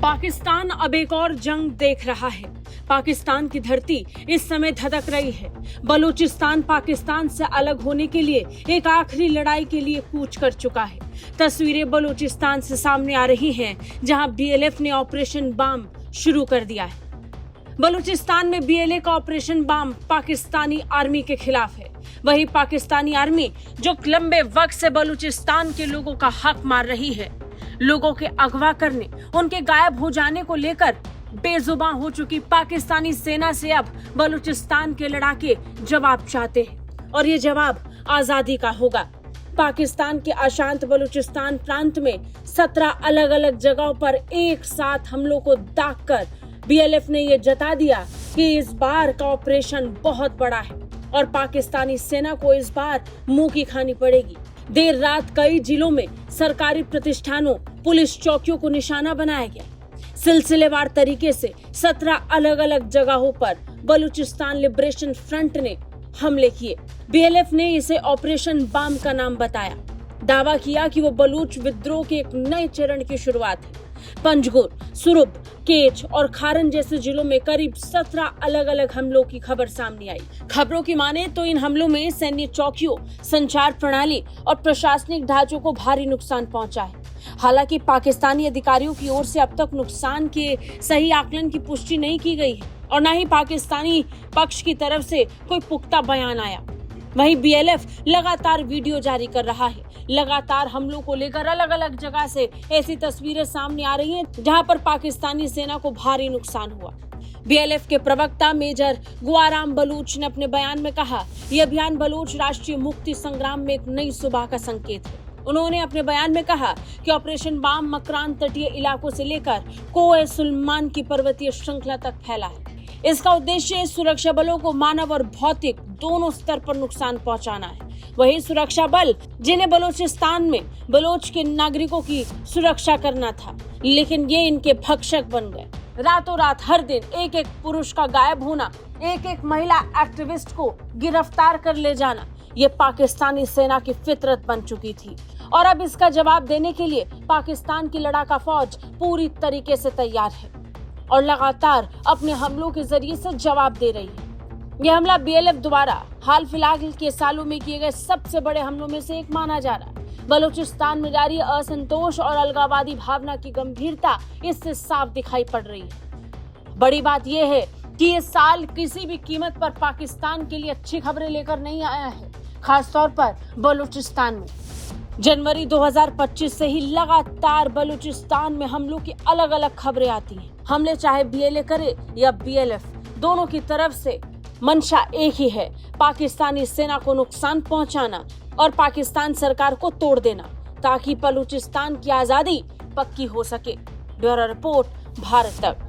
पाकिस्तान अब एक और जंग देख रहा है। पाकिस्तान की धरती इस समय धधक रही है। बलूचिस्तान पाकिस्तान से अलग होने के लिए एक आखिरी लड़ाई के लिए कूच कर चुका है। तस्वीरें बलूचिस्तान से सामने आ रही हैं, जहां बीएलएफ ने ऑपरेशन बाम शुरू कर दिया है। बलूचिस्तान में बीएलए का ऑपरेशन बाम पाकिस्तानी आर्मी के खिलाफ है। वही पाकिस्तानी आर्मी जो लंबे वक्त से बलूचिस्तान के लोगों का हक मार रही है, लोगों के अगवा करने, उनके गायब हो जाने को लेकर बेजुबान हो चुकी पाकिस्तानी सेना से अब बलूचिस्तान के लड़ाके जवाब चाहते हैं, और ये जवाब आजादी का होगा। पाकिस्तान के अशांत बलूचिस्तान प्रांत में 17 अलग अलग जगहों पर एक साथ हमलों को दागकर बीएलएफ ने ये जता दिया कि इस बार का ऑपरेशन बहुत बड़ा है और पाकिस्तानी सेना को इस बार मुंह की खानी पड़ेगी। देर रात कई जिलों में सरकारी प्रतिष्ठानों, पुलिस चौकियों को निशाना बनाया गया। सिलसिलेवार तरीके से 17 अलग अलग जगहों पर बलूचिस्तान लिबरेशन फ्रंट ने हमले किए। बीएलएफ ने इसे ऑपरेशन बाम का नाम बताया। दावा किया कि वो बलूच विद्रोह के एक नए चरण की शुरुआत है। पंजगुर, सुरुब, केच और खारन जैसे जिलों में करीब 17 अलग अलग हमलों की खबर सामने आई। खबरों की माने तो इन हमलों में सैन्य चौकियों, संचार प्रणाली और प्रशासनिक ढांचों को भारी नुकसान पहुंचा है। हालांकि पाकिस्तानी अधिकारियों की ओर से अब तक नुकसान के सही आकलन की पुष्टि नहीं की गई है और न ही पाकिस्तानी पक्ष की तरफ से कोई पुख्ता बयान आया। वहीं बीएलएफ लगातार वीडियो जारी कर रहा है। लगातार हमलों को लेकर अलग अलग जगह से ऐसी तस्वीरें सामने आ रही हैं जहां पर पाकिस्तानी सेना को भारी नुकसान हुआ। बीएलएफ के प्रवक्ता मेजर गुआराम बलूच ने अपने बयान में कहा, यह अभियान बलूच राष्ट्रीय मुक्ति संग्राम में एक नई सुबह का संकेत है। उन्होंने अपने बयान में कहा कि ऑपरेशन बाम मकरान तटीय इलाकों से लेकर कोए सुलेमान की पर्वतीय श्रृंखला तक फैला है। इसका उद्देश्य सुरक्षा बलों को मानव और भौतिक दोनों स्तर पर नुकसान पहुंचाना है। वही सुरक्षा बल जिन्हें बलूचिस्तान में बलोच के नागरिकों की सुरक्षा करना था, लेकिन ये इनके भक्षक बन गए। रातों रात हर दिन एक एक पुरुष का गायब होना, एक एक महिला एक्टिविस्ट को गिरफ्तार कर ले जाना, ये पाकिस्तानी सेना की फितरत बन चुकी थी। और अब इसका जवाब देने के लिए पाकिस्तान की लड़ाका फौज पूरी तरीके से तैयार है और लगातार अपने हमलों के जरिए से जवाब दे रही है। यह हमला बीएलएफ द्वारा हाल फिलहाल के सालों में किए गए सबसे बड़े हमलों में से एक माना जा रहा है। बलूचिस्तान में जारी असंतोष और अलगाववादी भावना की गंभीरता इससे साफ दिखाई पड़ रही है। बड़ी बात यह है कि ये साल किसी भी कीमत पर पाकिस्तान के लिए अच्छी खबरें लेकर नहीं आया है, खासतौर पर बलूचिस्तान में। जनवरी 2025 से ही लगातार बलूचिस्तान में हमलों की अलग अलग खबरें आती हैं। हमले चाहे बीएलए करे या बीएलएफ, दोनों की तरफ से मंशा एक ही है, पाकिस्तानी सेना को नुकसान पहुंचाना और पाकिस्तान सरकार को तोड़ देना, ताकि बलूचिस्तान की आजादी पक्की हो सके। ब्यूरो रिपोर्ट, भारत तक।